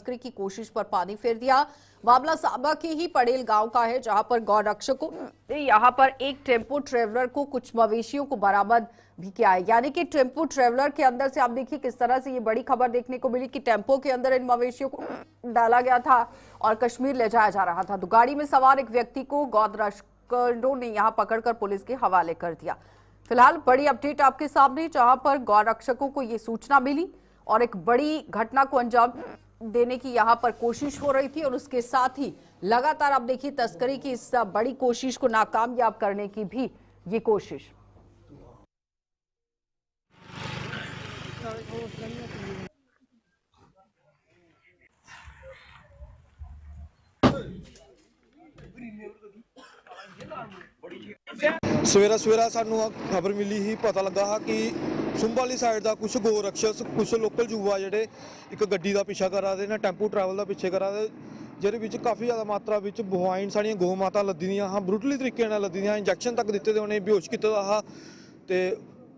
तस्करी की कोशिश पर पानी फेर दिया। मामला सांबा के ही पड़ेल गांव का है, जहां पर गौ रक्षकों ने यहां पर एक टेम्पो ट्रेवलर को कुछ मवेशियों को बरामद भी किया है। यानी कि टेम्पो ट्रेवलर के अंदर से आप देखिए किस तरह से ये बड़ी खबर देखने को मिली कि टेम्पो के अंदर इन मवेशियों को डाला गया था और कश्मीर ले जाया जा रहा था। तो गाड़ी में सवार एक व्यक्ति को गौ रक्षकों ने यहां पकड़कर पुलिस के हवाले कर दिया। फिलहाल बड़ी अपडेट आपके सामने, जहां पर गौ रक्षकों को ये सूचना मिली और एक बड़ी घटना को अंजाम देने की यहां पर कोशिश हो रही थी और उसके साथ ही लगातार आप देखिए तस्करी की इस बड़ी कोशिश को नाकामयाब करने की भी ये कोशिश। सवेरा सवेरा सानू खबर मिली ही, पता लगा हा कि सुंब वाली साइड का कुछ गौ रक्षक कुछ लोकल युवा जेडे एक गड्डी का पीछा करा दे ने, टेंपू ट्रैवल का पीछे करा दे, जिहदे विच काफ़ी ज़्यादा मात्रा विच बवाइन साड़ियां गौ माता लद्दी दियां हा, ब्रूटली तरीके नाल लद्दी दियां, इंजैक्शन तक दित्ते दे, उन्हें बेहोश कीते दा हा। ते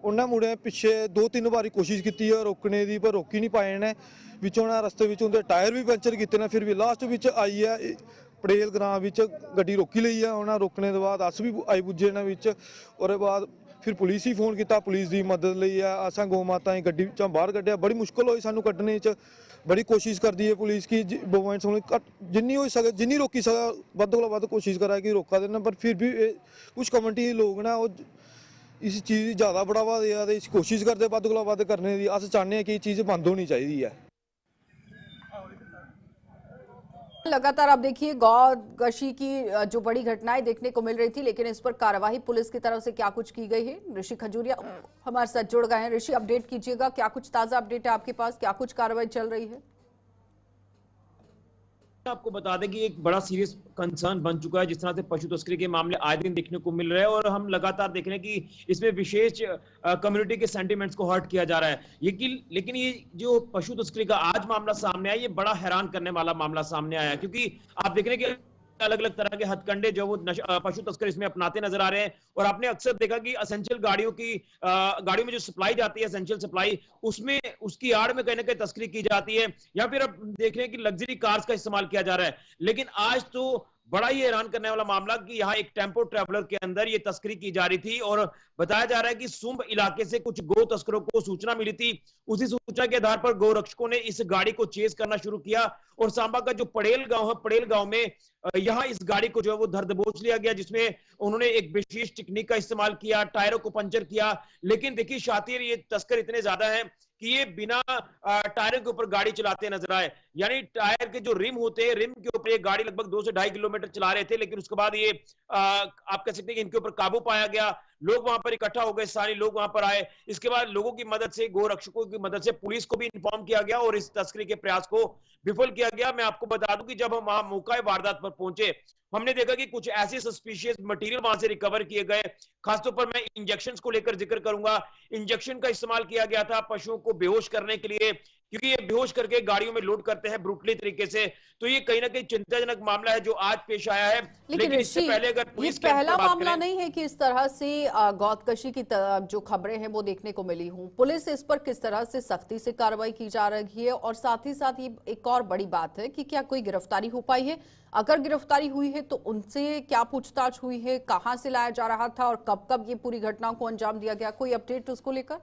उन्हें मुड़े पिछे 2-3 बारी कोशिश की रोकने की, पर रोकी नहीं पाए ने। विच उन्हें रस्ते विच उनके टायर भी पंचर किए ने, फिर भी लास्ट विच आई है पड़ेल ग्रां विच गड्डी रोकी लई है। उन्हें रोकने के बाद अस भी आई पुजे ने विच, और बाद फिर पुलिस ही फोन किया, पुलिस की मदद लई है। अस गौ माता गड्डी विचों बाहर कड्ढिया, बड़ी मुश्किल हुई सानू कड्ढने च, बड़ी कोशिश करती है पुलिस की बवाइन सुन जिन्नी हो सके, जिन्नी रोकी सके वध कोला वध कोशिश करा कि रोका देना, पर फिर भी कुछ कम्युनिटी लोग ना वो इस चीज़ ज़्यादा बढ़ावा देआ दे, इस कोशिश करते वध कोला वध करने की। अस चाहते हैं कि ये चीज़ बंद होनी चाहिए है। लगातार आप देखिए गौकशी की जो बड़ी घटनाएं देखने को मिल रही थी, लेकिन इस पर कार्यवाही पुलिस की तरफ से क्या कुछ की गई है, ऋषि खजूरिया हमारे साथ जुड़ गए हैं। ऋषि, अपडेट कीजिएगा, क्या कुछ ताजा अपडेट है आपके पास, क्या कुछ कार्रवाई चल रही है? आपको बता दें कि एक बड़ा सीरियस कंसर्न बन चुका है, जिस तरह से पशु तस्करी के मामले आए दिन देखने को मिल रहे हैं, और हम लगातार देख रहे हैं कि इसमें विशेष कम्युनिटी के सेंटिमेंट्स को हर्ट किया जा रहा है। लेकिन ये जो पशु तस्करी का आज मामला सामने आया, ये बड़ा हैरान करने वाला मामला सामने आया, क्योंकि आप देख रहे हैं कि अलग अलग तरह के हथकंडे जो वो पशु तस्कर इसमें अपनाते नजर आ रहे हैं। और आपने अक्सर देखा कि एसेंशियल गाड़ियों में जो सप्लाई जाती है, एसेंशियल सप्लाई, उसमें उसकी आड़ में कहीं ना कहीं तस्करी की जाती है, या फिर अब देख रहे हैं कि लग्जरी कार्स का इस्तेमाल किया जा रहा है। लेकिन आज तो बड़ा ही हैरान करने वाला मामला कि यहाँ एक टेम्पो ट्रैवलर के अंदर ये तस्करी की जा रही थी, और बताया जा रहा है कि सुंब इलाके से कुछ गौ तस्करों को सूचना मिली थी। उसी सूचना के आधार पर गौ रक्षकों ने इस गाड़ी को चेज करना शुरू किया, और सांबा का जो पड़ेल गांव है, पड़ेल गांव में यहाँ इस गाड़ी को जो है वो धर दबोच लिया गया, जिसमें उन्होंने एक विशेष टेक्निक का इस्तेमाल किया, टायरों को पंचर किया। लेकिन देखिए शातिर ये तस्कर इतने ज्यादा हैं कि ये बिना टायरों के ऊपर गाड़ी चलाते नजर आए। यानी टायर के जो रिम होते हैं, रिम के ऊपर ये गाड़ी लगभग 2 से 2.5 किलोमीटर चला रहे थे, लेकिन उसके बाद ये आप कह सकते हैं कि इनके ऊपर काबू पाया गया। लोग वहां पर इकट्ठा हो गए, सारे लोग वहां पर आए। इसके बाद लोगों की मदद से, गौ रक्षकों की मदद से पुलिस को भी इन्फॉर्म किया गया और इस तस्करी के प्रयास को विफल किया गया। मैं आपको बता दूं कि जब हम वहां मौका वारदात पर पहुंचे, हमने देखा कि कुछ ऐसे सस्पिशियस मटेरियल वहां से रिकवर किए गए। खासतौर पर मैं इंजेक्शंस को लेकर जिक्र करूंगा। इंजेक्शन का इस्तेमाल किया गया था पशुओं को बेहोश करने के लिए, क्योंकि ये बेहोश करके गाड़ियों में लोड करते हैं ब्रूटली तरीके से। तो ये कहीं ना कहीं चिंताजनक मामला है जो आज पेश आया है। लेकिन इससे पहले अगर पुलिस ये पहला मामला नहीं है कि इस तरह से गौकशी की जो खबरें हैं वो देखने को मिली हूं। पुलिस इस पर किस तरह से सख्ती से कार्रवाई की जा रही है, और साथ ही साथ ये एक और बड़ी बात है कि क्या कोई गिरफ्तारी हो पाई है? अगर गिरफ्तारी हुई है तो उनसे क्या पूछताछ हुई है, कहां से लाया जा रहा था और कब कब ये पूरी घटनाओं को अंजाम दिया गया? कोई अपडेट उसको लेकर?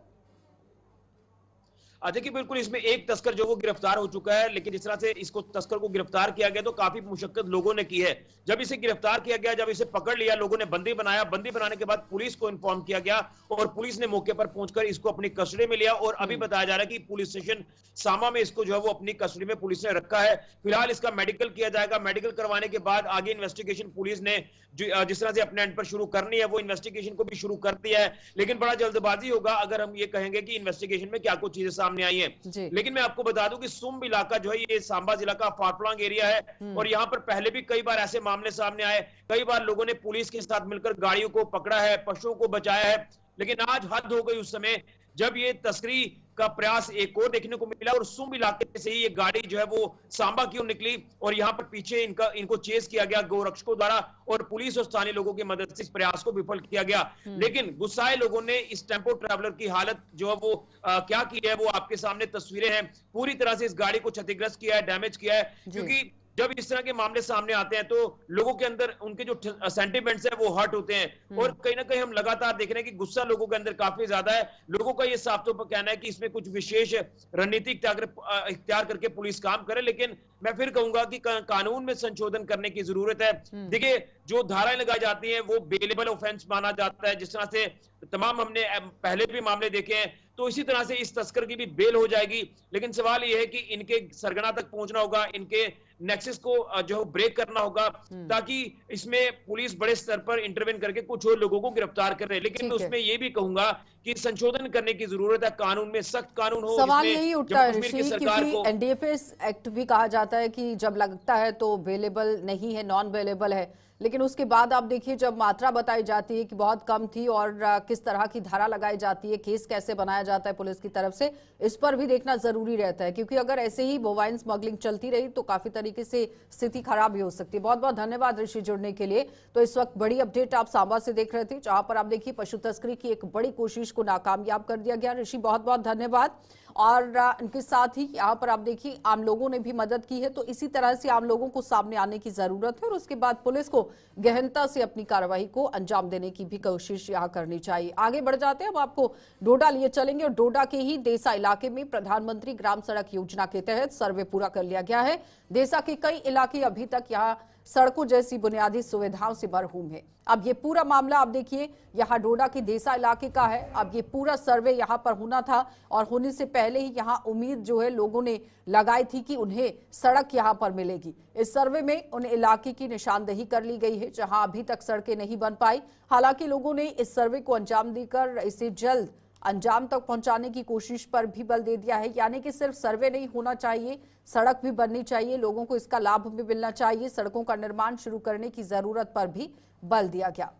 देखिए बिल्कुल, इसमें एक तस्कर जो वो गिरफ्तार हो चुका है, लेकिन जिस तरह से इसको तस्कर को गिरफ्तार किया गया तो काफी मुशक्कत लोगों ने की है। जब इसे गिरफ्तार किया गया, जब इसे पकड़ लिया, लोगों ने बंदी बनाया, बंदी बनाने के बाद पुलिस को इन्फॉर्म किया गया और पुलिस ने मौके पर पहुंचकर इसको अपनी कस्टडी में लिया। और अभी बताया जा रहा है कि पुलिस स्टेशन सामा में इसको जो है वो अपनी कस्टडी में पुलिस ने रखा है। फिलहाल इसका मेडिकल किया जाएगा। मेडिकल करवाने के बाद आगे इन्वेस्टिगेशन पुलिस ने जिस तरह से अपने एंड पर शुरू करनी है, वो इन्वेस्टिगेशन को भी शुरू कर दिया है। लेकिन बड़ा जल्दबाजी होगा अगर हम ये कहेंगे कि इन्वेस्टिगेशन में क्या कुछ चीजें सामने आई है। लेकिन मैं आपको बता दूं कि सुंब इलाका जो है ये सांबा जिला का फारफलंग एरिया है, और यहाँ पर पहले भी कई बार ऐसे मामले सामने आए। कई बार लोगों ने पुलिस के साथ मिलकर गाड़ियों को पकड़ा है, पशुओं को बचाया है। लेकिन आज हद हो गई उस समय जब ये तस्करी का प्रयास एक और देखने को मिला और सुम इलाके से ही ये गाड़ी जो है वो सांबा की ओर निकली और यहाँ पर पीछे इनको चेस किया गया गोरक्षकों द्वारा और पुलिस और स्थानीय लोगों की मदद से इस प्रयास को विफल किया गया। लेकिन गुस्साए लोगों ने इस टेम्पो ट्रैवलर की हालत जो है वो क्या की है वो आपके सामने तस्वीरें हैं। पूरी तरह से इस गाड़ी को क्षतिग्रस्त किया है, डैमेज किया है, क्योंकि जब इस तरह के मामले सामने आते हैं तो लोगों के अंदर उनके जो सेंटिमेंट्स है वो हर्ट होते हैं और कहीं ना कहीं हम लगातार देख रहे हैं कि गुस्सा लोगों के अंदर काफी ज्यादा है। लोगों का ये साफ तौर पर कहना है कि इसमें कुछ विशेष रणनीति इख्तियार करके पुलिस काम करे, लेकिन मैं फिर कहूंगा कि कानून में संशोधन करने की जरूरत है। देखिए, जो धाराएं लगाई जाती हैं वो बेलेबल ऑफेंस माना जाता है, जिस तरह से तमाम हमने पहले भी मामले देखे हैं, तो इसी तरह से इस तस्कर की भी बेल हो जाएगी। लेकिन सवाल यह है कि इनके सरगना तक पहुंचना होगा, इनके नेक्सस को जो ब्रेक करना होगा ताकि इसमें पुलिस बड़े स्तर पर इंटरवेन करके कुछ और लोगों को गिरफ्तार करे। लेकिन मैं उसमें यह भी कहूंगा कि संशोधन करने की जरूरत है, कानून में सख्त कानून हो। सवाल यही उठता है ऋषि, क्योंकि एनडीपीएस एक्ट भी कहा जाता है कि जब लगता है तो अवेलेबल नहीं है, नॉन अवेलेबल है, लेकिन उसके बाद आप देखिए जब मात्रा बताई जाती है कि बहुत कम थी और किस तरह की धारा लगाई जाती है, केस कैसे बनाया जाता है पुलिस की तरफ से, इस पर भी देखना जरूरी रहता है, क्योंकि अगर ऐसे ही बोवाइन स्मगलिंग चलती रही तो काफी तरीके से स्थिति खराब भी हो सकती है। बहुत बहुत धन्यवाद ऋषि जुड़ने के लिए। तो इस वक्त बड़ी अपडेट आप सांबा से देख रहे थे, जहां पर आप देखिए पशु तस्करी की एक बड़ी कोशिश को नाकामयाब कर दिया गया। ऋषि बहुत बहुत धन्यवाद। और इनके साथ ही यहाँ पर आप देखिए आम लोगों ने भी मदद की है, तो इसी तरह से आम लोगों को सामने आने की जरूरत है और उसके बाद पुलिस को गहनता से अपनी कार्रवाई को अंजाम देने की भी कोशिश यहाँ करनी चाहिए। आगे बढ़ जाते हैं, अब आपको डोडा लिए चलेंगे और डोडा के ही देसा इलाके में प्रधानमंत्री ग्राम सड़क योजना के तहत सर्वे पूरा कर लिया गया है। देसा के कई इलाके अभी तक यहाँ सड़कों जैसी बुनियादी सुविधाओं से मरहूम है। अब ये पूरा मामला आप देखिए यहाँ डोडा के देसा इलाके का है। अब ये पूरा सर्वे यहाँ पर होना था और होने से पहले ही यहाँ उम्मीद जो है लोगों ने लगाई थी कि उन्हें सड़क यहाँ पर मिलेगी। इस सर्वे में उन इलाके की निशानदेही कर ली गई है जहाँ अभी तक सड़कें नहीं बन पाई। हालांकि लोगों ने इस सर्वे को अंजाम देकर इसे जल्द अंजाम तक पहुंचाने की कोशिश पर भी बल दे दिया है। यानी कि सिर्फ सर्वे नहीं होना चाहिए, सड़क भी बननी चाहिए, लोगों को इसका लाभ भी मिलना चाहिए। सड़कों का निर्माण शुरू करने की जरूरत पर भी बल दिया गया।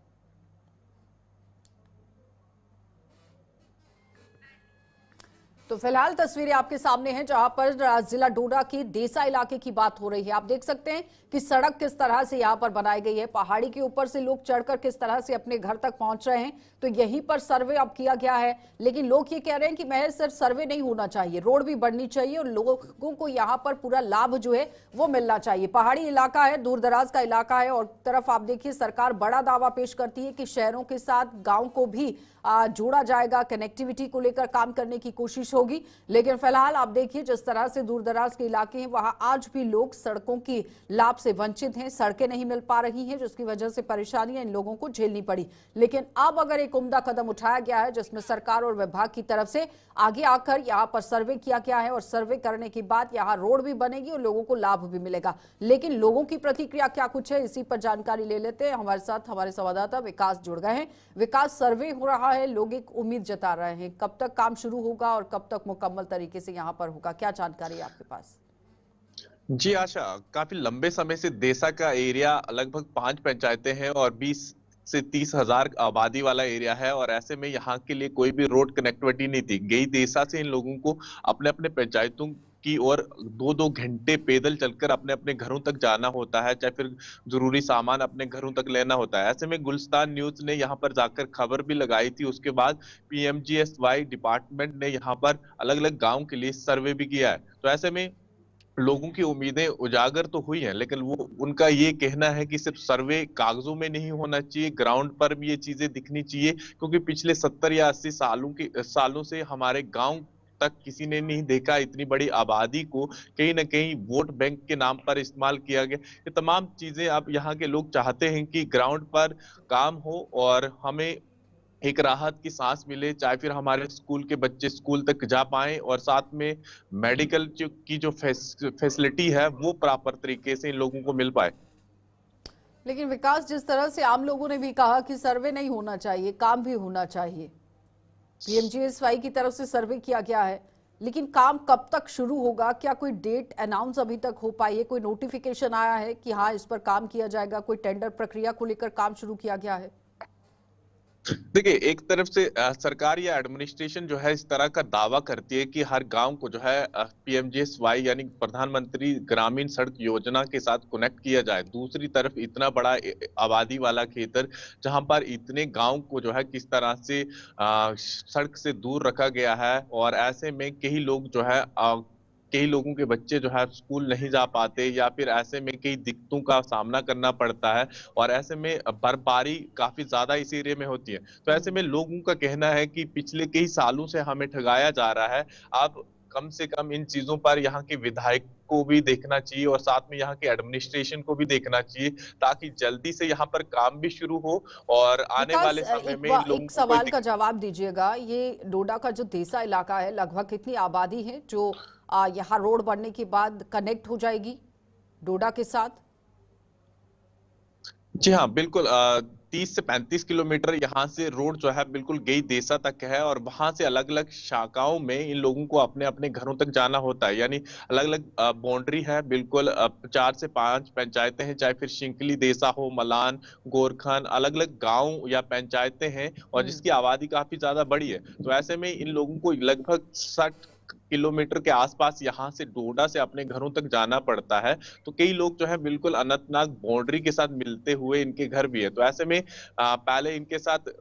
तो फिलहाल तस्वीरें आपके सामने हैं जहां पर जिला डोडा के देसा इलाके की बात हो रही है। आप देख सकते हैं कि सड़क किस तरह से यहां पर बनाई गई है, पहाड़ी के ऊपर से लोग चढ़कर किस तरह से अपने घर तक पहुंच रहे हैं। तो यहीं पर सर्वे अब किया गया है, लेकिन लोग ये कह रहे हैं कि महज सिर्फ सर्वे नहीं होना चाहिए, रोड भी बननी चाहिए और लोगों को यहाँ पर पूरा लाभ जो है वो मिलना चाहिए। पहाड़ी इलाका है, दूर दराज का इलाका है और तरफ आप देखिए सरकार बड़ा दावा पेश करती है कि शहरों के साथ गाँव को भी जोड़ा जाएगा, कनेक्टिविटी को लेकर काम करने की कोशिश होगी। लेकिन फिलहाल आप देखिए जिस तरह से दूर दराज के इलाके हैं वहां आज भी लोग सड़कों की लाभ से वंचित हैं, सड़कें नहीं मिल पा रही हैं, जिसकी वजह से परेशानियां इन लोगों को झेलनी पड़ी। लेकिन अब अगर एक उम्दा कदम उठाया गया है जिसमें सरकार और विभाग की तरफ से आगे आकर यहाँ पर सर्वे किया गया है और सर्वे करने के बाद यहाँ रोड भी बनेगी और लोगों को लाभ भी मिलेगा। लेकिन लोगों की प्रतिक्रिया क्या कुछ है, इसी पर जानकारी ले लेते हैं। हमारे साथ हमारे संवाददाता विकास जुड़ गए हैं। विकास, सर्वे हो रहा है, लोग एक उम्मीद जता रहे हैं, कब तक काम शुरू होगा और कब तक मुकम्मल तरीके से यहाँ पर होगा, क्या जानकारी है आपके पास? जी आशा, काफी लंबे समय से देसा का एरिया लगभग 5 पंचायतें हैं और 20 से 30 हजार आबादी वाला एरिया है और ऐसे में यहाँ के लिए कोई भी रोड कनेक्टिविटी नहीं थी। गई देसा से इन लोगों को अपने अपने पंचायतों की ओर 2-2 घंटे पैदल चलकर अपने अपने घरों तक जाना होता है, चाहे फिर जरूरी सामान अपने घरों तक लेना होता है। ऐसे में गुलिस्तान न्यूज ने यहाँ पर जाकर खबर भी लगाई थी। उसके बाद पीएमजीएसवाई डिपार्टमेंट ने यहाँ पर अलग अलग गाँव के लिए सर्वे भी किया है। तो ऐसे में लोगों की उम्मीदें उजागर तो हुई हैं, लेकिन वो उनका ये कहना है कि सिर्फ सर्वे कागजों में नहीं होना चाहिए, ग्राउंड पर भी ये चीजें दिखनी चाहिए, क्योंकि पिछले 70 या 80 सालों से हमारे गांव तक किसी ने नहीं देखा इतनी बड़ी आबादी को कहीं ना कहीं वोट बैंक के नाम पर इस्तेमाल किया गया। ये तमाम चीजें अब यहाँ के लोग चाहते हैं कि ग्राउंड पर काम हो और हमें एक राहत की सांस मिले, चाहे फिर हमारे स्कूल के बच्चे स्कूल तक जा पाएं और साथ में मेडिकल की जो फैसिलिटी है वो प्रॉपर तरीके से इन लोगों को मिल पाए। लेकिन विकास, जिस तरह से आम लोगों ने भी कहा कि सर्वे नहीं होना चाहिए, काम भी होना चाहिए, पीएमजीएसवाई की तरफ से सर्वे किया गया है, लेकिन काम कब तक शुरू होगा? क्या कोई डेट अनाउंस अभी तक हो पाई है? कोई नोटिफिकेशन आया है कि हाँ इस पर काम किया जाएगा? कोई टेंडर प्रक्रिया को लेकर काम शुरू किया गया है? देखिए, एक तरफ से सरकार या एडमिनिस्ट्रेशन जो है इस तरह का दावा करती है कि हर गांव को जो है पीएमजीएसवाई यानी प्रधानमंत्री ग्रामीण सड़क योजना के साथ कनेक्ट किया जाए। दूसरी तरफ इतना बड़ा आबादी वाला क्षेत्र जहां पर इतने गांव को जो है किस तरह से सड़क से दूर रखा गया है, और ऐसे में कई लोग जो है कई लोगों के बच्चे जो है स्कूल नहीं जा पाते, या फिर ऐसे में कई दिक्कतों का सामना करना पड़ता है, और ऐसे में बर्फबारी काफी ज्यादा इस एरिया में होती है। तो ऐसे में लोगों का कहना है कि पिछले कई सालों से हमें ठगाया जा रहा है। अब कम से कम इन चीजों पर यहाँ के विधायक को भी देखना चाहिए और साथ में यहाँ के एडमिनिस्ट्रेशन को भी देखना चाहिए, ताकि जल्दी से यहाँ पर काम भी शुरू हो और आने वाले समय में इन लोगों एक को सवाल का जवाब दीजिएगा। ये डोडा का जो देसा इलाका है, लगभग कितनी आबादी है जो यहाँ रोड बनने के बाद कनेक्ट हो जाएगी डोडा के साथ? जी हाँ, बिल्कुल 30 से 35 किलोमीटर यहाँ से रोड जो है बिल्कुल गई देसा तक है, और वहां से अलग अलग शाखाओं में इन लोगों को अपने अपने घरों तक जाना होता है। यानी अलग अलग बाउंड्री है, बिल्कुल 4 से 5 पंचायतें हैं, चाहे फिर शिंकली देसा हो, मलान, गोरखन, अलग अलग गांव या पंचायतें हैं, और जिसकी आबादी काफी ज्यादा बड़ी है। तो ऐसे में इन लोगों को लगभग 60 किलोमीटर के आसपास यहाँ से डोडा से अपने घरों तक जाना पड़ता है। तो कई लोग जो है बिल्कुल अनंतनाग बाउंड्री के साथ मिलते हुए इनके घर भी है। तो ऐसे में पहले इनके साथ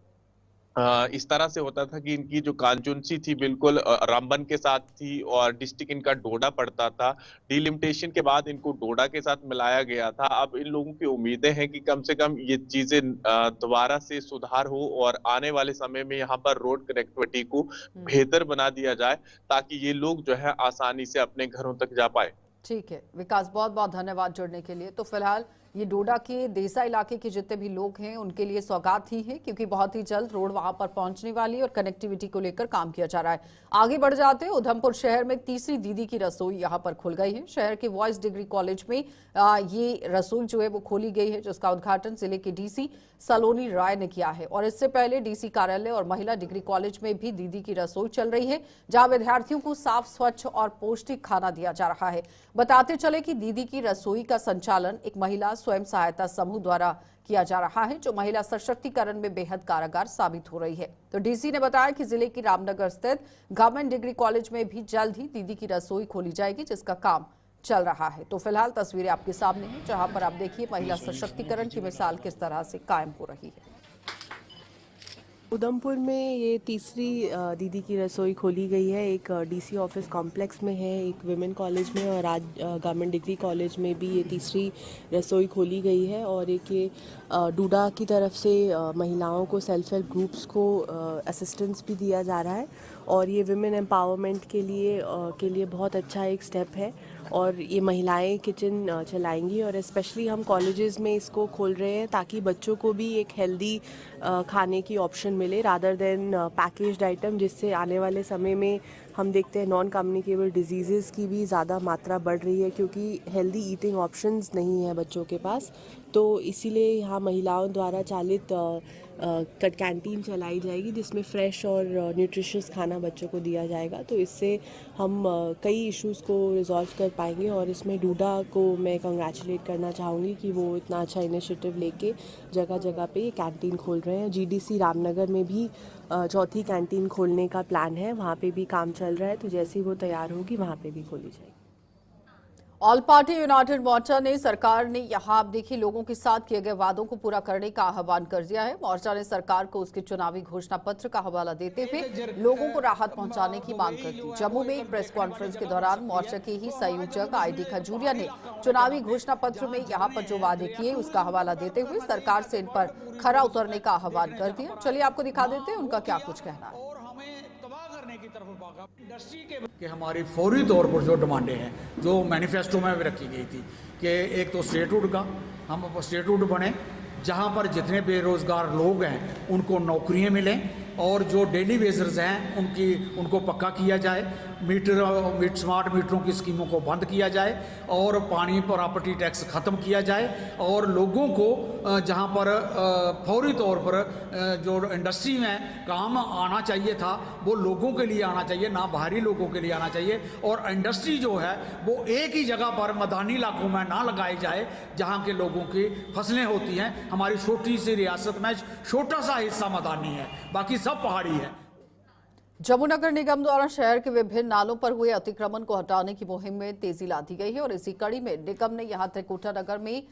इस तरह से होता था कि इनकी जो कांचुंसी थी बिल्कुल रामबन के साथ थी, और डिस्ट्रिक्ट इनका डोडा पड़ता था। डिलिमिटेशन के बाद इनको डोडा के साथ मिलाया गया था। अब इन लोगों की उम्मीदें हैं कि कम से कम ये चीजें दोबारा से सुधार हो और आने वाले समय में यहाँ पर रोड कनेक्टिविटी को बेहतर बना दिया जाए, ताकि ये लोग जो है आसानी से अपने घरों तक जा पाए। ठीक है विकास, बहुत बहुत धन्यवाद जुड़ने के लिए। तो फिलहाल ये डोडा के देसा इलाके के जितने भी लोग हैं उनके लिए सौगात ही है, क्योंकि बहुत ही जल्द रोड वहां पर पहुंचने वाली है और कनेक्टिविटी को लेकर काम किया जा रहा है। आगे बढ़ जाते हैं, उधमपुर शहर में तीसरी दीदी की रसोई यहां पर खुल गई है। शहर के वॉइस डिग्री कॉलेज में ये रसोई जो है वो खोली गई है, जिसका उद्घाटन जिले के डीसी सलोनी राय ने किया है। और इससे पहले डीसी कार्यालय और महिला डिग्री कॉलेज में भी दीदी की रसोई चल रही है, जहां विद्यार्थियों को साफ, स्वच्छ और पौष्टिक खाना दिया जा रहा है। बताते चले कि दीदी की रसोई का संचालन एक महिला स्वयं सहायता समूह द्वारा किया जा रहा है, जो महिला सशक्तिकरण में बेहद कारगर साबित हो रही है। तो डीसी ने बताया कि जिले की रामनगर स्थित गवर्नमेंट डिग्री कॉलेज में भी जल्द ही दीदी की रसोई खोली जाएगी, जिसका काम चल रहा है। तो फिलहाल तस्वीरें आपके सामने हैं, जहां पर आप देखिए महिला सशक्तिकरण की मिसाल किस तरह से कायम हो रही है। उधमपुर में ये तीसरी दीदी की रसोई खोली गई है। एक डीसी ऑफिस कॉम्प्लेक्स में है, एक विमेन कॉलेज में, और आज गवर्नमेंट डिग्री कॉलेज में भी ये तीसरी रसोई खोली गई है। और एक ये डूडा की तरफ से महिलाओं को, सेल्फ हेल्प ग्रुप्स को असिस्टेंस भी दिया जा रहा है, और ये विमेन एम्पावरमेंट के लिए बहुत अच्छा एक स्टेप है। और ये महिलाएं किचन चलाएंगी, और स्पेशली हम कॉलेजेस में इसको खोल रहे हैं ताकि बच्चों को भी एक हेल्दी खाने की ऑप्शन मिले रादर देन पैकेज्ड आइटम, जिससे आने वाले समय में हम देखते हैं नॉन कम्युनिकेबल डिजीज़ की भी ज़्यादा मात्रा बढ़ रही है, क्योंकि हेल्दी ईटिंग ऑप्शंस नहीं है बच्चों के पास। तो इसीलिए यहाँ महिलाओं द्वारा चालित कैंटीन चलाई जाएगी, जिसमें फ्रेश और न्यूट्रिशियस खाना बच्चों को दिया जाएगा। तो इससे हम कई इश्यूज़ को रिजॉल्व कर पाएंगे, और इसमें डूडा को मैं कंग्रेचुलेट करना चाहूँगी कि वो इतना अच्छा इनिशिएटिव लेके जगह जगह पे ये कैंटीन खोल रहे हैं। जीडीसी रामनगर में भी चौथी कैंटीन खोलने का प्लान है, वहाँ पे भी काम चल रहा है। तो जैसे ही वो तैयार होगी वहाँ पे भी खोली जाएगी। ऑल पार्टी यूनाइटेड मोर्चा ने सरकार ने यहां आप देखिए लोगों के साथ किए गए वादों को पूरा करने का आह्वान कर दिया है। मोर्चा ने सरकार को उसके चुनावी घोषणा पत्र का हवाला देते हुए लोगों को राहत पहुंचाने की मांग कर दी। जम्मू में एक प्रेस कॉन्फ्रेंस के दौरान मोर्चा के ही संयोजक आईडी खजूरिया ने चुनावी घोषणा पत्र में यहां पर जो वादे किए उसका हवाला देते हुए सरकार से इन पर खरा उतरने का आह्वान कर दिया। चलिए आपको दिखा देते हैं उनका क्या कुछ कहना है। की तरफ इंडस्ट्री के हमारी फौरी तौर पर जो डिमांडें हैं, जो मैनिफेस्टो में भी रखी गई थी कि एक तो स्टेटहुड का, हम स्टेटहुड बने जहां पर जितने बेरोजगार लोग हैं उनको नौकरियां मिलें, और जो डेली वेजर्स हैं उनको पक्का किया जाए। स्मार्ट मीटरों की स्कीमों को बंद किया जाए और पानी प्रॉपर्टी टैक्स ख़त्म किया जाए और लोगों को जहां पर फौरी तौर पर जो इंडस्ट्री में काम आना चाहिए था वो लोगों के लिए आना चाहिए, ना बाहरी लोगों के लिए आना चाहिए। और इंडस्ट्री जो है वो एक ही जगह पर मैदानी इलाकों में ना लगाई जाए जहां के लोगों की फसलें होती हैं। हमारी छोटी सी रियासत में छोटा सा हिस्सा मैदानी है, बाकी सब पहाड़ी है। जमुनानगर निगम द्वारा शहर के विभिन्न नालों पर हुए अतिक्रमण को हटाने की मुहिम में तेजी ला दी गई है और इसी कड़ी में निगम ने यहां त्रिकुटा नगर में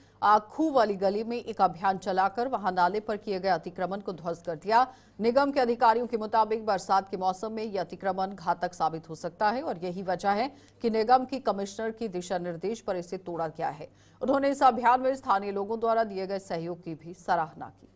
खूह वाली गली में एक अभियान चलाकर वहां नाले पर किए गए अतिक्रमण को ध्वस्त कर दिया। निगम के अधिकारियों के मुताबिक बरसात के मौसम में यह अतिक्रमण घातक साबित हो सकता है और यही वजह है कि निगम की कमिश्नर की दिशा निर्देश पर इसे तोड़ा गया है। उन्होंने इस अभियान में स्थानीय लोगों द्वारा दिए गए सहयोग की भी सराहना की।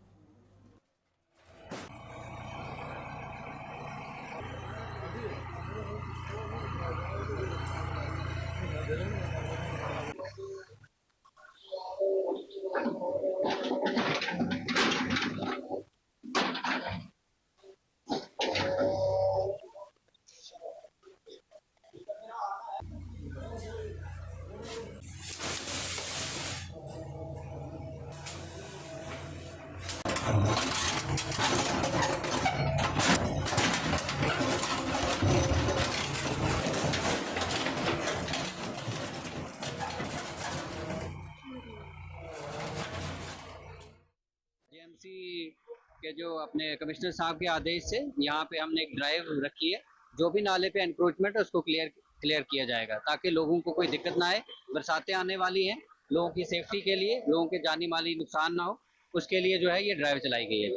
के जो अपने कमिश्नर साहब के आदेश से यहाँ पे हमने एक ड्राइव रखी है। जो भी नाले पे एनक्रोचमेंट है उसको क्लियर किया जाएगा ताकि लोगों को कोई दिक्कत ना आए। बरसातें आने वाली हैं, लोगों की सेफ्टी के लिए, लोगों के जानी माली नुकसान ना हो, उसके लिए जो है ये ड्राइव चलाई गई है।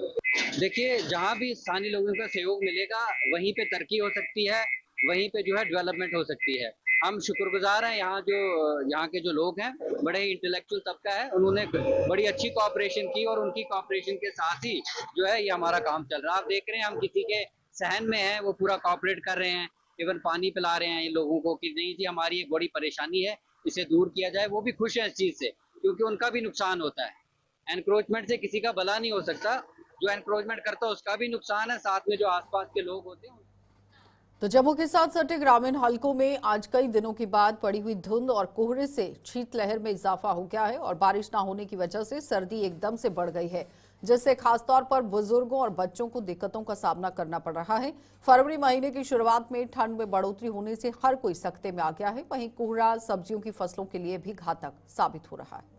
देखिए, जहाँ भी स्थानीय लोगों का सहयोग मिलेगा वहीं पे तरक्की हो सकती है, वहीं पे जो है डेवलपमेंट हो सकती है। हम शुक्रगुजार हैं यहाँ के जो लोग हैं, बड़े ही इंटेलेक्चुअल तबका है, उन्होंने बड़ी अच्छी कोऑपरेशन की और उनकी कोऑपरेशन के साथ ही जो है ये हमारा काम चल रहा है। आप देख रहे हैं हम किसी के सहन में हैं, वो पूरा कोऑपरेट कर रहे हैं, इवन पानी पिला रहे हैं ये लोगों को कि नहीं जी हमारी एक बड़ी परेशानी है, इसे दूर किया जाए। वो भी खुश है इस चीज़ से क्योंकि उनका भी नुकसान होता है। एनक्रोचमेंट से किसी का भला नहीं हो सकता, जो एनक्रोचमेंट करता है उसका भी नुकसान है, साथ में जो आसपास के लोग होते हैं। तो जम्मू के साथ सटे ग्रामीण हलकों में आज कई दिनों के बाद पड़ी हुई धुंध और कोहरे से शीतलहर में इजाफा हो गया है और बारिश न होने की वजह से सर्दी एकदम से बढ़ गई है, जिससे खासतौर पर बुजुर्गों और बच्चों को दिक्कतों का सामना करना पड़ रहा है। फरवरी महीने की शुरुआत में ठंड में बढ़ोतरी होने से हर कोई सख्ते में आ गया है। वहीं कोहरा सब्जियों की फसलों के लिए भी घातक साबित हो रहा है।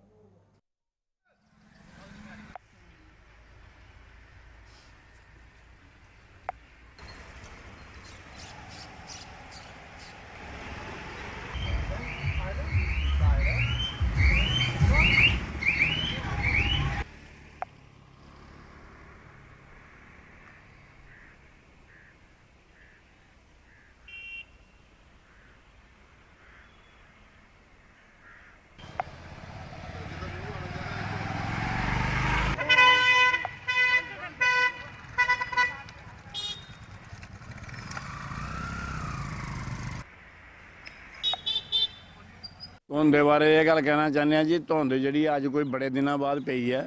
ਧੁੰਦ ਦੇ ਬਾਰੇ ਇਹ ਗੱਲ ਕਹਿਣਾ ਚਾਹੁੰਦੇ ਹਾਂ ਜੀ। ਧੁੰਦ ਜਿਹੜੀ ਅੱਜ ਕੋਈ ਬੜੇ ਦਿਨਾਂ ਬਾਅਦ ਪਈ ਹੈ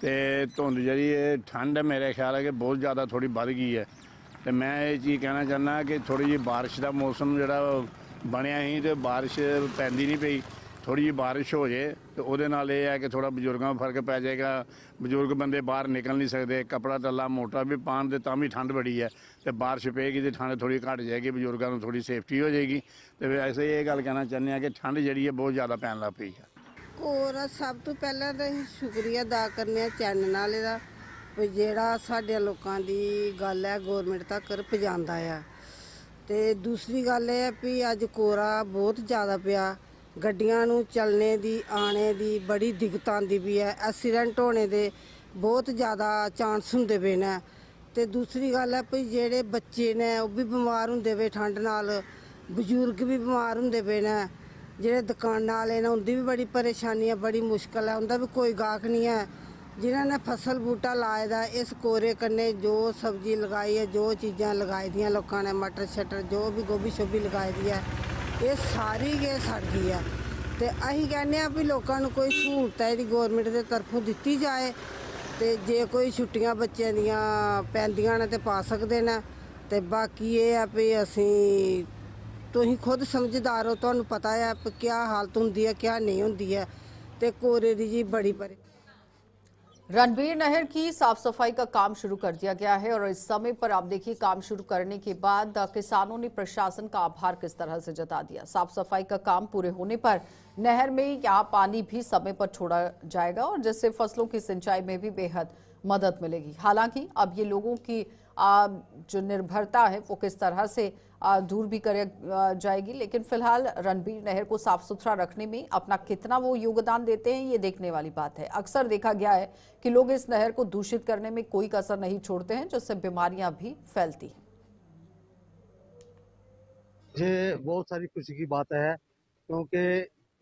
ਤੇ ਧੁੰਦ ਜਿਹੜੀ ਇਹ ਠੰਡ ਮੇਰੇ ਖਿਆਲ ਹੈ ਕਿ ਬਹੁਤ ਜ਼ਿਆਦਾ ਥੋੜੀ ਵੱਧ ਗਈ ਹੈ ਤੇ ਮੈਂ ਇਹ ਚੀਜ਼ ਕਹਿਣਾ ਚਾਹੁੰਦਾ ਕਿ ਥੋੜੀ ਜਿਹੀ ਬਾਰਿਸ਼ ਦਾ ਮੌਸਮ ਜਿਹੜਾ ਬਣਿਆ ਸੀ ਤੇ ਬਾਰਿਸ਼ ਪੈਂਦੀ ਨਹੀਂ ਪਈ। ਥੋੜੀ ਜਿਹੀ ਬਾਰਿਸ਼ ਹੋ ਜੇ ਤੇ ਉਹਦੇ ਨਾਲ ਇਹ ਹੈ ਕਿ ਥੋੜਾ ਬਜ਼ੁਰਗਾਂ ਨੂੰ ਫਰਕ ਪੈ ਜਾਏਗਾ। ਬਜ਼ੁਰਗ ਬੰਦੇ ਬਾਹਰ ਨਿਕਲ ਨਹੀਂ ਸਕਦੇ, ਕੱਪੜਾ ਟੱਲਾ ਮੋਟਾ ਵੀ ਪਾਉਣ ਦੇ ਤਾਂ ਵੀ ਠੰਡ ਬੜੀ ਹੈ ਤੇ ਬਾਰਿਸ਼ ਪਏਗੀ ਤੇ ਠੰਡ ਥੋੜੀ ਘਟ ਜਾਏਗੀ, ਬਜ਼ੁਰਗਾਂ ਨੂੰ ਥੋੜੀ ਸੇਫਟੀ ਹੋ ਜਾਏਗੀ। ਤੇ ਵੈਸੇ ਇਹ ਗੱਲ ਕਹਿਣਾ ਚਾਹੁੰਦੇ ਆ ਕਿ ਠੰਡ ਜਿਹੜੀ ਹੈ ਬਹੁਤ ਜ਼ਿਆਦਾ ਪੈਣ ਲੱਗ ਪਈ ਹੈ। ਕੋਰਾ ਸਭ ਤੋਂ ਪਹਿਲਾਂ ਤਾਂ ਅਸੀਂ ਸ਼ੁਕਰੀਆ ਅਦਾ ਕਰਨੇ ਆ ਚੈਨਲ ਵਾਲੇ ਦਾ ਵੀ ਜਿਹੜਾ ਸਾਡੇ ਲੋਕਾਂ ਦੀ ਗੱਲ ਹੈ ਗੌਰਮੈਂਟ ਤੱਕ ਪਹੁੰਚਾਉਂਦਾ ਆ। ਤੇ ਦੂਸਰੀ ਗੱਲ ਇਹ ਹੈ ਵੀ ਅੱਜ ਕੋਰਾ ਬਹੁਤ ਜ਼ਿਆਦਾ ਪਿਆ, ਗੱਡੀਆਂ ਨੂੰ ਚੱਲਣੇ ਦੀ ਆਣੇ ਦੀ ਬੜੀ ਦਿੱਕਤ ਆਉਂਦੀ ਵੀ ਹੈ, ਐਕਸੀਡੈਂਟ ਹੋਣੇ ਦੇ ਬਹੁਤ ਜ਼ਿਆਦਾ ਚਾਂਸ ਹੁੰਦੇ ਪਏ ਨੇ। ਤੇ ਦੂਸਰੀ ਗੱਲ ਹੈ ਵੀ ਜਿਹੜੇ ਬੱਚੇ ਨੇ ਉਹ ਵੀ ਬਿਮਾਰ ਹੁੰਦੇ ਪਏ ਠੰਡ ਨਾਲ, ਬਜ਼ੁਰਗ ਵੀ ਬਿਮਾਰ ਹੁੰਦੇ ਪਏ ਨੇ, ਜਿਹੜੇ ਦੁਕਾਨਾਂ ਵਾਲੇ ਨੇ ਉਹਦੀ ਵੀ ਬੜੀ ਪਰੇਸ਼ਾਨੀ ਹੈ, ਬੜੀ ਮੁਸ਼ਕਲ ਹੈ, ਉਹਦਾ ਵੀ ਕੋਈ ਗਾਹਕ ਨਹੀਂ ਹੈ। ਜਿਨ੍ਹਾਂ ਨੇ ਫਸਲ ਬੂਟਾ ਲਾਏ ਦਾ ਇਸ ਕੋਰੇ ਕੰਨੇ ਜੋ ਸਬਜ਼ੀ ਲਗਾਈ ਹੈ, ਜੋ ਚੀਜ਼ਾਂ ਲਗਾਈ ਦੀਆਂ ਲੋਕਾਂ ਨੇ, ਮਟਰ ਸ਼ਟਰ ਜੋ ਵੀ ਗੋਭੀ ਸ਼ੋਭੀ ਲਗਾਈ ਦੀ ਹੈ, ਇਹ ਸਾਰੀ ਇਹ ਸੜ ਗਈ ਹੈ। ਤੇ ਅਸੀਂ ਕਹਿੰਦੇ ਆ ਵੀ ਲੋਕਾਂ ਨੂੰ ਕੋਈ ਸਹੂਲਤ ਹੈ ਜਿਹੜੀ ਗੌਰਮੈਂਟ ਦੇ ਤਰਫੋਂ ਦਿੱਤੀ ਜਾਏ ਤੇ ਜੇ ਕੋਈ ਛੁੱਟੀਆਂ ਬੱਚਿਆਂ ਦੀਆਂ ਪੈਂਦੀਆਂ ਨੇ ਤੇ ਪਾ ਸਕਦੇ ਨੇ। ਤੇ ਬਾਕੀ ਇਹ ਆ ਵੀ ਅਸੀਂ ਤੁਸੀਂ ਖੁਦ ਸਮਝਦਾਰ ਹੋ, ਤੁਹਾਨੂੰ ਪਤਾ ਹੈ ਕੀ ਹਾਲਤ ਹੁੰਦੀ ਹੈ ਕੀ ਨਹੀਂ ਹੁੰਦੀ ਹੈ ਤੇ ਕੋਰੇ ਦੀ ਜੀ ਬੜੀ ਪਰੇ। रणबीर नहर की साफ सफाई का काम शुरू कर दिया गया है और इस समय पर आप देखिए काम शुरू करने के बाद किसानों ने प्रशासन का आभार किस तरह से जता दिया। साफ सफाई का काम पूरे होने पर नहर में यहाँ पानी भी समय पर छोड़ा जाएगा और जिससे फसलों की सिंचाई में भी बेहद मदद मिलेगी। हालांकि अब ये लोगों की जो निर्भरता है वो किस तरह से दूर भी कर जाएगी, लेकिन फिलहाल रणबीर नहर को साफ सुथरा रखने में अपना कितना वो योगदान देते हैं ये देखने वाली बात है। अक्सर देखा गया है कि लोग इस नहर को दूषित करने में कोई कसर नहीं छोड़ते हैं, जिससे बीमारियां भी फैलती हैं। ये बहुत सारी खुशी की बात है क्योंकि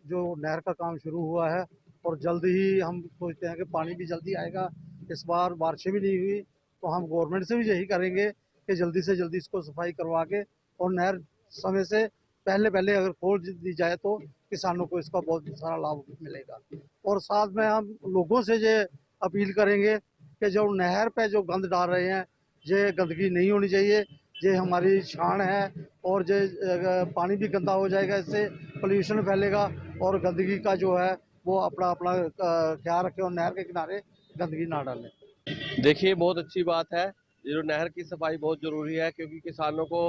जो नहर का काम शुरू हुआ है और जल्द ही हम सोचते हैं कि पानी भी जल्दी आएगा। इस बार बारिशें भी नहीं हुई तो हम गवर्नमेंट से भी यही करेंगे कि जल्दी से जल्दी इसको सफाई करवा के और नहर समय से पहले अगर खोल दी जाए तो किसानों को इसका बहुत सारा लाभ मिलेगा। और साथ में हम लोगों से ये अपील करेंगे कि जो नहर पे जो गंद डाल रहे हैं ये गंदगी नहीं होनी चाहिए, ये हमारी शान है और ये पानी भी गंदा हो जाएगा, इससे पोल्यूशन फैलेगा और गंदगी का जो है वो अपना ख्याल रखें और नहर के किनारे गंदगी ना डालें। देखिए बहुत अच्छी बात है, ये जो नहर की सफाई बहुत ज़रूरी है क्योंकि किसानों को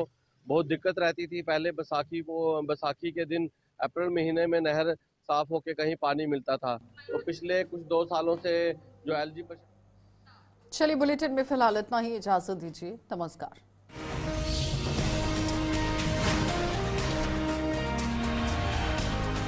बहुत दिक्कत रहती थी। पहले बैसाखी के दिन अप्रैल महीने में नहर साफ होकर कहीं पानी मिलता था, तो पिछले कुछ 2 सालों से जो एलजी। चलिए बुलेटिन में फिलहाल इतना ही, इजाजत दीजिए, नमस्कार।